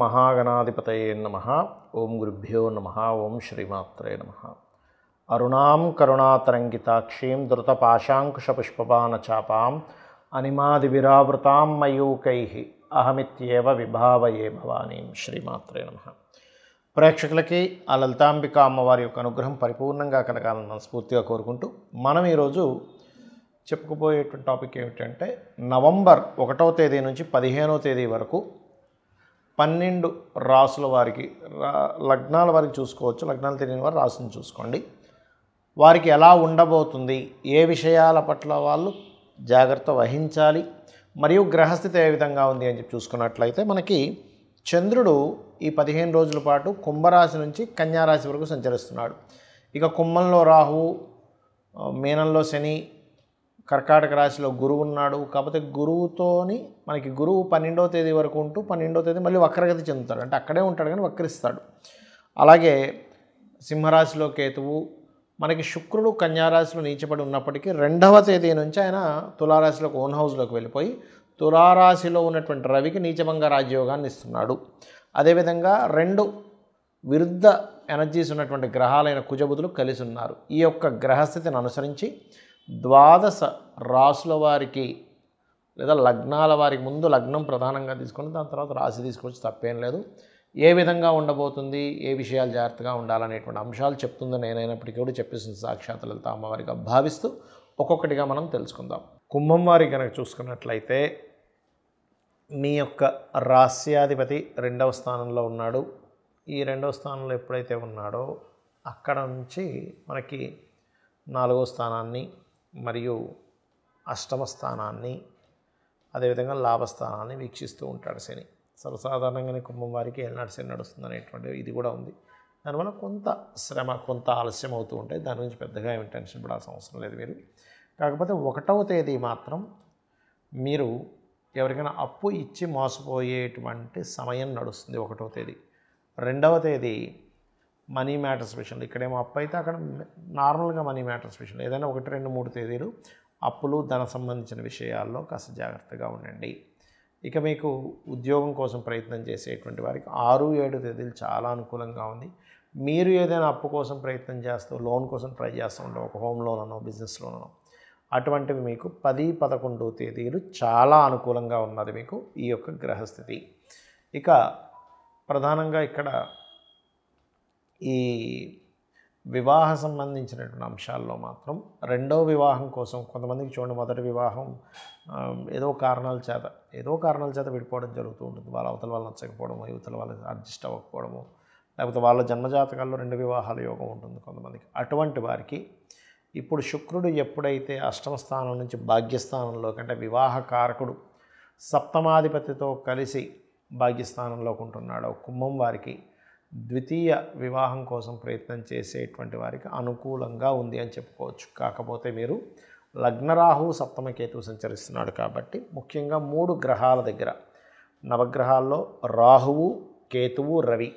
మహాగణాధిపతయే నమః. ఓం గురుభ్యో నమః. ఓం శ్రీమాత్రే నమః. అరుణాం కరుణాతరంగితాక్షీం ధృతపాశాంకుశపుష్పబాణచాపాం అనిమాదివిరావృతాం మయూకైః అహమిత్యేవ విభావయే భవానీం. శ్రీమాత్రే నమః. ప్రేక్షకులకి ఆ లలితాంబిక అమ్మవారి యొక్క అనుగ్రహం పరిపూర్ణంగా కలగాలని మనస్ఫూర్తిగా కోరుకుంటూ మనం ఈరోజు చెప్పుకోబోయేటువంటి టాపిక్ ఏమిటంటే నవంబర్ 1వ తేదీ నుంచి 15వ తేదీ వరకు 12 రాసుల వారికి లగ్నాల వారికి చూసుకోవచ్చు. లగ్నాలు తెలియని వారు రాసుని చూసుకోండి. వారికి ఎలా ఉండబోతుంది, ఏ విషయాల పట్ల వాళ్ళు జాగ్రత్త వహించాలి, మరియు గ్రహస్థితి ఏ విధంగా ఉంది అని చెప్పి చూసుకున్నట్లయితే మనకి చంద్రుడు ఈ 15 రోజుల పాటు కుంభరాశి నుంచి కన్యారాశి వరకు సంచరిస్తున్నాడు. ఇక కుంభంలో రాహువు, మీనంలో శని, కర్కాటక రాశిలో గురువు ఉన్నాడు. కాకపోతే గురువుతోని మనకి గురువు 12వ తేదీ వరకు ఉంటూ 12వ తేదీ మళ్ళీ వక్రగతి చెందుతాడు, అంటే అక్కడే ఉంటాడు కానీ వక్రిస్తాడు. అలాగే సింహరాశిలో కేతువు, మనకి శుక్రుడు కన్యారాశిలో నీచపడి ఉన్నప్పటికీ 2వ తేదీ నుంచి ఆయన తులారాశిలోకి ఓన్ హౌస్లోకి వెళ్ళిపోయి తులారాశిలో ఉన్నటువంటి రవికి నీచభంగ రాజ్యోగాన్ని ఇస్తున్నాడు. అదేవిధంగా 2 విరుద్ధ ఎనర్జీస్ ఉన్నటువంటి గ్రహాలైన కుజబుధులు కలిసి ఉన్నారు. ఈ యొక్క గ్రహస్థితిని అనుసరించి 12 రాసుల వారికి లేదా లగ్నాల వారికి ముందు లగ్నం ప్రధానంగా తీసుకొని దాని తర్వాత రాశి తీసుకొచ్చి తప్పేం లేదు. ఏ విధంగా ఉండబోతుంది, ఏ విషయాలు జాగ్రత్తగా ఉండాలనేటువంటి అంశాలు చెప్తుందో నేనైనప్పటికీ కూడా చెప్పేసింది సాక్షాత్ లలిత అమ్మవారిగా భావిస్తూ ఒక్కొక్కటిగా మనం తెలుసుకుందాం. కుంభం వారి కనుక చూసుకున్నట్లయితే మీ యొక్క రాస్యాధిపతి 2వ స్థానంలో ఉన్నాడు. ఈ 2వ స్థానంలో ఎప్పుడైతే ఉన్నాడో అక్కడ నుంచి మనకి 4వ స్థానాన్ని మరియు 8వ స్థానాన్ని అదేవిధంగా లాభస్థానాన్ని వీక్షిస్తూ ఉంటాడు శని. సర్వసాధారణంగానే కుంభం వారికి ఏళ్ళనాటి శని నడుస్తుంది అనేటువంటి ఇది కూడా ఉంది. దానివల్ల కొంత శ్రమ, కొంత ఆలస్యం అవుతూ ఉంటాయి. దాని గురించి పెద్దగా ఏమి టెన్షన్ పడాల్సిన అవసరం లేదు మీరు. కాకపోతే 1వ తేదీ మాత్రం మీరు ఎవరికైనా అప్పు ఇచ్చి మోసపోయేటువంటి సమయం నడుస్తుంది 1వ తేదీ. 2వ తేదీ మనీ మ్యాటర్స్ విషయంలో, ఇక్కడేమో అప్పు అయితే అక్కడ నార్మల్గా మనీ మ్యాటర్స్ విషయంలో ఏదైనా 1, 2, 3 తేదీలు అప్పులు ధన సంబంధించిన విషయాల్లో కాస్త జాగ్రత్తగా ఉండండి. ఇక మీకు ఉద్యోగం కోసం ప్రయత్నం చేసేటువంటి వారికి 6, 7 తేదీలు చాలా అనుకూలంగా ఉంది. మీరు ఏదైనా అప్పు కోసం ప్రయత్నం చేస్తూ లోన్ కోసం ట్రై చేస్తూ ఉంటాం, ఒక హోమ్ లోన్ అనో బిజినెస్ లోన్ అనో, అటువంటివి మీకు 10, 11 తేదీలు చాలా అనుకూలంగా ఉన్నది మీకు ఈ యొక్క గ్రహస్థితి. ఇక ప్రధానంగా ఇక్కడ ఈ వివాహ సంబంధించినటువంటి అంశాల్లో మాత్రం 2వ వివాహం కోసం కొంతమందికి చూడండి, మొదటి వివాహం ఏదో కారణాల చేత విడిపోవడం జరుగుతూ ఉంటుంది. వాళ్ళ అవతల వాళ్ళు నచ్చకపోవడము, యువతల వాళ్ళు అడ్జస్ట్ అవ్వకపోవడము, లేకపోతే వాళ్ళ జన్మజాతకాల్లో 2 వివాహాల యోగం ఉంటుంది కొంతమందికి. అటువంటి వారికి ఇప్పుడు శుక్రుడు ఎప్పుడైతే 8వ స్థానం నుంచి భాగ్యస్థానంలోకి, అంటే వివాహ కారకుడు సప్తమాధిపతితో కలిసి భాగ్యస్థానంలోకి ఉంటున్నాడో కుంభం వారికి ద్వితీయ వివాహం కోసం ప్రయత్నం చేసేటువంటి వారికి అనుకూలంగా ఉంది అని చెప్పుకోవచ్చు. కాకపోతే మీరు లగ్నరాహు సప్తమ కేతువు సంచరిస్తున్నాడు కాబట్టి ముఖ్యంగా 3 గ్రహాల దగ్గర, నవగ్రహాల్లో రాహువు, కేతువు, రవి,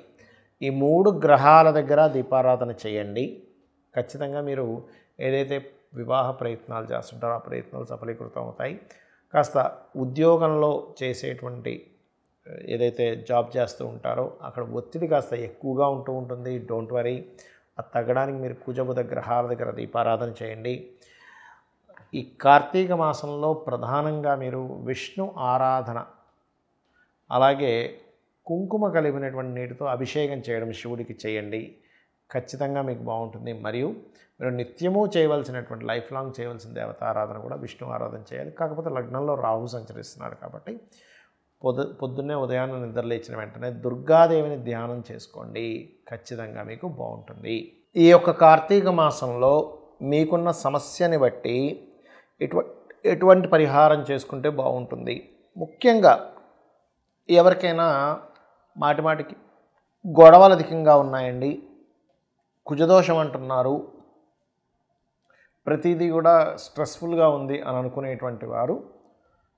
ఈ 3 గ్రహాల దగ్గర దీపారాధన చేయండి. ఖచ్చితంగా మీరు ఏదైతే వివాహ ప్రయత్నాలు చేస్తుంటారో ఆ ప్రయత్నాలు సఫలీకృతం అవుతాయి. కాస్త ఉద్యోగంలో చేసేటువంటి ఏదైతే జాబ్ చేస్తూ ఉంటారో అక్కడ ఒత్తిడి కాస్త ఎక్కువగా ఉంటూ ఉంటుంది. డోంట్ వరీ, అది తగ్గడానికి మీరు కుజబుధ గ్రహాల దగ్గర దీపారాధన చేయండి. ఈ కార్తీక మాసంలో ప్రధానంగా మీరు విష్ణు ఆరాధన, అలాగే కుంకుమ కలిపినటువంటి నీటితో అభిషేకం చేయడం శివుడికి చేయండి. ఖచ్చితంగా మీకు బాగుంటుంది. మరియు మీరు నిత్యము చేయవలసినటువంటి లైఫ్ లాంగ్ చేయవలసిన దేవతారాధన కూడా విష్ణు ఆరాధన చేయాలి. కాకపోతే లగ్నంలో రాహు సంచరిస్తున్నాడు కాబట్టి పొద్దున్నే ఉదయాన్నే నిద్రలేచిన వెంటనే దుర్గాదేవిని ధ్యానం చేసుకోండి. ఖచ్చితంగా మీకు బాగుంటుంది. ఈ యొక్క కార్తీక మాసంలో మీకున్న సమస్యని బట్టి ఎటువంటి పరిహారం చేసుకుంటే బాగుంటుంది. ముఖ్యంగా ఎవరికైనా మాటిమాటికి గొడవలు అధికంగా ఉన్నాయండి, కుజదోషం అంటున్నారు, ప్రతిదీ కూడా స్ట్రెస్ఫుల్గా ఉంది అని అనుకునేటువంటి వారు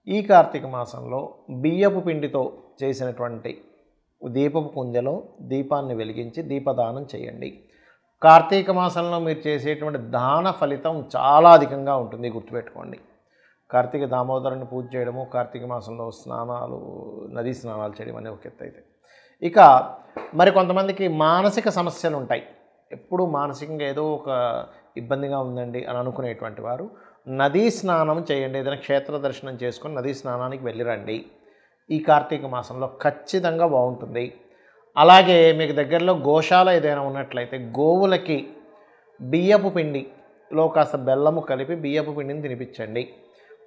ఈ కార్తీక మాసంలో బియ్యపు పిండితో చేసినటువంటి దీపపు కుందెలో దీపాన్ని వెలిగించి దీపదానం చేయండి. కార్తీక మాసంలో మీరు చేసేటువంటి దాన ఫలితం చాలా అధికంగా ఉంటుంది, గుర్తుపెట్టుకోండి. కార్తీక దామోదరుని పూజ చేయడము, కార్తీక మాసంలో స్నానాలు, నదీ స్నానాలు చేయడం అనే ఒక ఎత్తు అయితే, ఇక మరి కొంతమందికి మానసిక సమస్యలు ఉంటాయి. ఎప్పుడు మానసికంగా ఏదో ఒక ఇబ్బందిగా ఉందండి అని అనుకునేటువంటి వారు నదీ స్నానం చేయండి. ఏదైనా క్షేత్ర దర్శనం చేసుకొని నదీ స్నానానికి వెళ్ళిరండి. ఈ కార్తీక మాసంలో ఖచ్చితంగా బాగుంటుంది. అలాగే మీకు దగ్గరలో గోశాల ఏదైనా ఉన్నట్లయితే గోవులకి బియ్యపు పిండిలో కాస్త బెల్లము కలిపి బియ్యపు పిండిని తినిపించండి.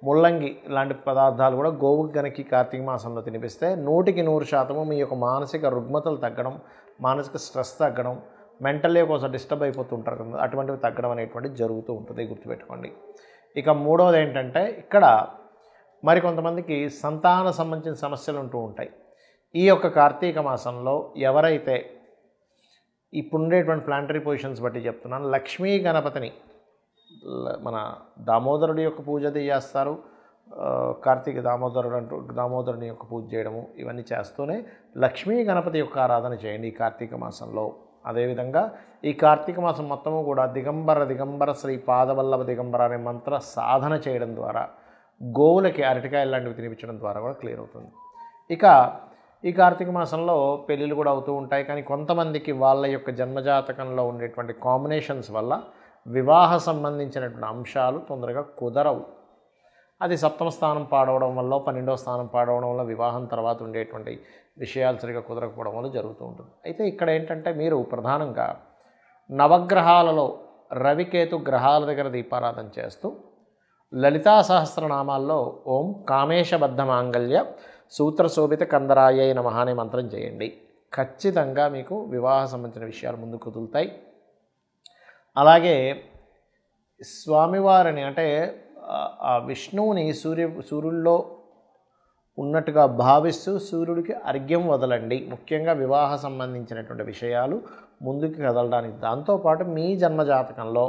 ముల్లంగి లాంటి పదార్థాలు కూడా గోవుకి గనక కార్తీక మాసంలో తినిపిస్తే 100% మీ యొక్క మానసిక రుగ్మతలు తగ్గడం, మానసిక స్ట్రెస్ తగ్గడం, మెంటల్లీ ఒకసారి డిస్టర్బ్ అయిపోతుంటారు కదా, అటువంటివి తగ్గడం అనేటువంటిది జరుగుతూ ఉంటుంది, గుర్తుపెట్టుకోండి. ఇక మూడవది ఏంటంటే ఇక్కడ మరి కొంతమందికి సంతాన సంబంధించిన సమస్యలు ఉంటూ ఉంటాయి. ఈ యొక్క కార్తీక మాసంలో ఎవరైతే ఇప్పుడు ఉండేటువంటి ప్లాంటరీ పొజిషన్స్ బట్టి చెప్తున్నాను, లక్ష్మీ గణపతిని మన దామోదరుడి యొక్క పూజ చేస్తారు. కార్తీక దామోదరుని యొక్క పూజ చేయడము ఇవన్నీ చేస్తూనే లక్ష్మీ గణపతి యొక్క ఆరాధన చేయండి ఈ కార్తీక మాసంలో. అదేవిధంగా ఈ కార్తీక మాసం మొత్తము కూడా దిగంబర శ్రీ పాదవల్లభ దిగంబర అనే మంత్ర సాధన చేయడం ద్వారా, గోవులకి అరటికాయలు లాంటివి తినిపించడం ద్వారా కూడా క్లియర్ అవుతుంది. ఇక ఈ కార్తీక మాసంలో పెళ్ళిళ్ళు కూడా అవుతూ ఉంటాయి. కానీ కొంతమందికి వాళ్ళ యొక్క జన్మజాతకంలో ఉండేటువంటి కాంబినేషన్స్ వల్ల వివాహ సంబంధించినటువంటి అంశాలు తొందరగా కుదరవు. అది సప్తమ స్థానం పాడవడం వల్ల, 12వ స్థానం పాడవడం వల్ల, వివాహం తర్వాత ఉండేటువంటి విషయాలు సరిగా కుదరకపోవడం వల్ల జరుగుతూ ఉంటుంది. అయితే ఇక్కడ ఏంటంటే మీరు ప్రధానంగా నవగ్రహాలలో రవికేతు గ్రహాల దగ్గర దీపారాధన చేస్తూ లలితా సహస్రనామాల్లో ఓం కామేశబద్ధ మాంగళ్య సూత్రశోభిత కందరాయ నమః అనే మంత్రం చేయండి. ఖచ్చితంగా మీకు వివాహ సంబంధించిన విషయాలు ముందుకు కుదులుతాయి. అలాగే స్వామివారిని అంటే ఆ విష్ణువుని సూర్యుల్లో ఉన్నట్టుగా భావిస్తూ సూర్యుడికి అర్ఘ్యం వదలండి. ముఖ్యంగా వివాహ సంబంధించినటువంటి విషయాలు ముందుకు కదలడానికి. దాంతోపాటు మీ జన్మజాతకంలో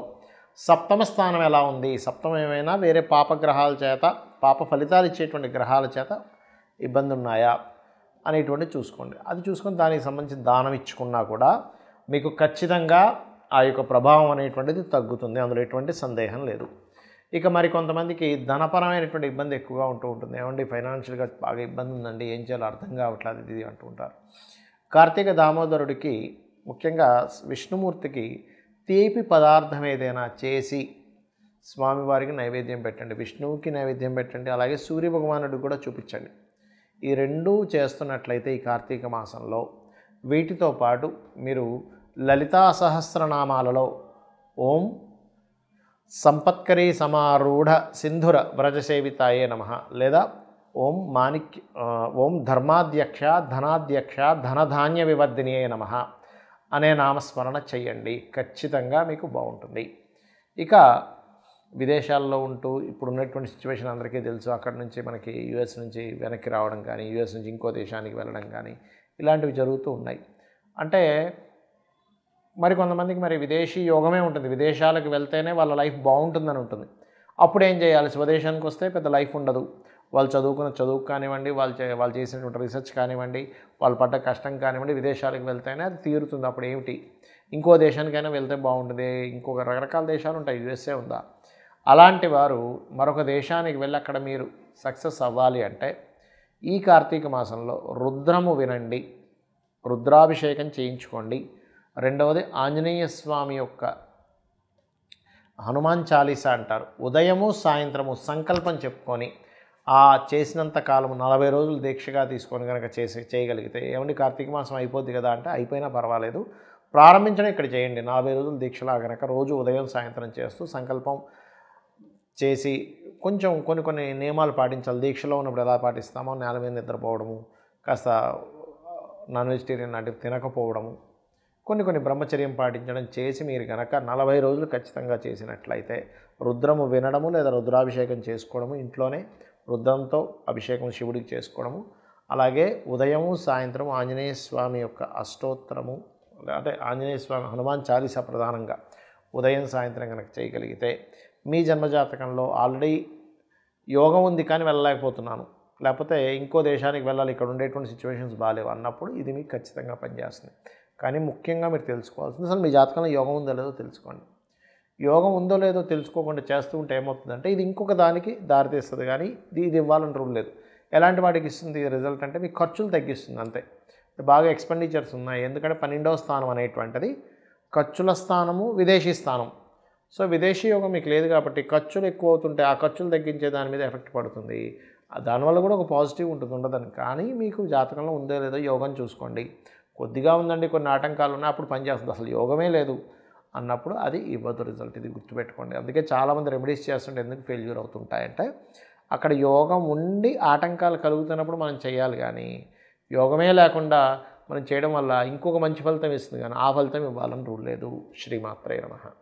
సప్తమ స్థానం ఎలా ఉంది, సప్తమం ఏమైనా వేరే పాపగ్రహాల చేత, పాప ఫలితాలు ఇచ్చేటువంటి గ్రహాల చేత ఇబ్బంది ఉన్నాయా అనేటువంటి చూసుకోండి. అది చూసుకొని దానికి సంబంధించి దానం ఇచ్చుకున్నా కూడా మీకు ఖచ్చితంగా ఆ యొక్క ప్రభావం అనేటువంటిది తగ్గుతుంది, అందులో ఎటువంటి సందేహం లేదు. ఇక మరి కొంతమందికి ధనపరమైనటువంటి ఇబ్బంది ఎక్కువగా ఉంటూ ఉంటుంది. ఏమండి ఫైనాన్షియల్గా బాగా ఇబ్బంది ఉందండి, ఏం చేయాలో అర్థం కావట్లేదు ఇది అంటూ ఉంటారు. కార్తీక దామోదరుడికి ముఖ్యంగా విష్ణుమూర్తికి తీపి పదార్థం ఏదైనా చేసి స్వామివారికి నైవేద్యం పెట్టండి, విష్ణువుకి నైవేద్యం పెట్టండి, అలాగే సూర్య భగవానుడికి కూడా చూపించండి. ఈ రెండూ చేస్తున్నట్లయితే ఈ కార్తీక మాసంలో వీటితో పాటు మీరు లలితా సహస్రనామాలలో ఓం సంపత్కరీ సమారూఢ సింధుర వ్రజసేవితాయే నమః లేదా ఓం ధర్మాధ్యక్ష ధనాధ్యక్ష ధనధాన్య వివర్ధినియే నమః అనే నామస్మరణ చెయ్యండి. ఖచ్చితంగా మీకు బాగుంటుంది. ఇక విదేశాల్లో ఉంటూ ఇప్పుడు ఉన్నటువంటి సిచ్యువేషన్ అందరికీ తెలుసు. అక్కడి నుంచి మనకి యుఎస్ నుంచి వెనక్కి రావడం కానీ, యుఎస్ నుంచి ఇంకో దేశానికి వెళ్ళడం కానీ ఇలాంటివి జరుగుతూ ఉన్నాయి. అంటే మరి కొంతమందికి మరి విదేశీ యోగమే ఉంటుంది, విదేశాలకు వెళ్తేనే వాళ్ళ లైఫ్ బాగుంటుందని ఉంటుంది. అప్పుడు ఏం చేయాలి, స్వదేశానికి వస్తే పెద్ద లైఫ్ ఉండదు. వాళ్ళు చదువుకున్న చదువు కానివ్వండి, వాళ్ళు చేసినటువంటి రీసెర్చ్ కానివ్వండి, వాళ్ళు పడ్డ కష్టం కానివ్వండి, విదేశాలకు వెళ్తేనే అది తీరుతుంది. అప్పుడు ఏమిటి, ఇంకో దేశానికైనా వెళ్తే బాగుంటుంది, ఇంకొక రకరకాల దేశాలు ఉంటాయి, యుఎస్ఏ ఉందా. అలాంటి వారు మరొక దేశానికి వెళ్ళి అక్కడ మీరు సక్సెస్ అవ్వాలి అంటే ఈ కార్తీక మాసంలో రుద్రము వినండి, రుద్రాభిషేకం చేయించుకోండి. రెండవది ఆంజనేయ స్వామి యొక్క హనుమాన్ చాలీసా అంటారు, ఉదయము సాయంత్రము సంకల్పం చెప్పుకొని ఆ చేసినంత కాలము 40 రోజులు దీక్షగా తీసుకొని కనుక చేయగలిగితే, ఏమండి కార్తీక మాసం అయిపోద్ది కదా అంటే అయిపోయినా పర్వాలేదు, ప్రారంభించడం ఇక్కడ చేయండి. 40 రోజులు దీక్షలా కనుక రోజు ఉదయం సాయంత్రం చేస్తూ సంకల్పం చేసి కొంచెం కొన్ని నియమాలు పాటించాలి. దీక్షలో ఉన్నప్పుడు ఎలా పాటిస్తామో నేల మీద నిద్రపోవడము, కాస్త నాన్ వెజిటేరియన్ లాంటివి తినకపోవడము, కొన్ని బ్రహ్మచర్యం పాటించడం చేసి మీరు కనుక 40 రోజులు ఖచ్చితంగా చేసినట్లయితే రుద్రము వినడము లేదా రుద్రాభిషేకం చేసుకోవడము, ఇంట్లోనే రుద్రంతో అభిషేకం శివుడికి చేసుకోవడము, అలాగే ఉదయము సాయంత్రం ఆంజనేయ స్వామి యొక్క అష్టోత్తరము అంటే ఆంజనేయ స్వామి హనుమాన్ చాలీసా ప్రధానంగా ఉదయం సాయంత్రం కనుక చేయగలిగితే మీ జన్మజాతకంలో ఆల్రెడీ యోగం ఉంది కానీ వెళ్ళలేకపోతున్నాను, లేకపోతే ఇంకో దేశానికి వెళ్ళాలి, ఇక్కడ ఉండేటువంటి సిచ్యువేషన్స్ బాగాలేవు అన్నప్పుడు ఇది మీకు ఖచ్చితంగా పనిచేస్తుంది. కానీ ముఖ్యంగా మీరు తెలుసుకోవాల్సింది అసలు మీ జాతకంలో యోగం ఉందో లేదో తెలుసుకోండి. యోగం ఉందో లేదో తెలుసుకోకుండా చేస్తూ ఉంటే ఏమవుతుందంటే ఇది ఇంకొక దానికి దారితీస్తుంది, కానీ ఇది ఇవ్వాలని రూల్ లేదు. ఎలాంటి వాటికి ఇస్తుంది రిజల్ట్ అంటే మీ ఖర్చులు తగ్గిస్తుంది అంతే. బాగా ఎక్స్పెండిచర్స్ ఉన్నాయి. ఎందుకంటే 12వ స్థానం అనేటువంటిది ఖర్చుల స్థానము, విదేశీ స్థానం. సో విదేశీ యోగం మీకు లేదు కాబట్టి ఖర్చులు ఎక్కువ అవుతుంటే ఆ ఖర్చులు తగ్గించే దాని మీద ఎఫెక్ట్ పడుతుంది. దానివల్ల కూడా ఒక పాజిటివ్ ఉంటుంది, ఉండదని. కానీ మీకు జాతకంలో ఉందో లేదో యోగం చూసుకోండి. కొద్దిగా ఉందండి, కొన్ని ఆటంకాలు ఉన్నాయి, అప్పుడు పనిచేస్తుంది. అసలు యోగమే లేదు అన్నప్పుడు అది ఇవ్వదు రిజల్ట్. ఇది గుర్తుపెట్టుకోండి. అందుకే చాలామంది రెమెడీస్ చేస్తుంటే ఎందుకు ఫెయిల్యూర్ అవుతుంటాయంటే అక్కడ యోగం ఉండి ఆటంకాలు కలుగుతున్నప్పుడు మనం చేయాలి. కానీ యోగమే లేకుండా మనం చేయడం వల్ల ఇంకొక మంచి ఫలితం ఇస్తుంది, కానీ ఆ ఫలితం ఇవ్వాలని రూల్ లేదు. శ్రీమాత్రే నమః.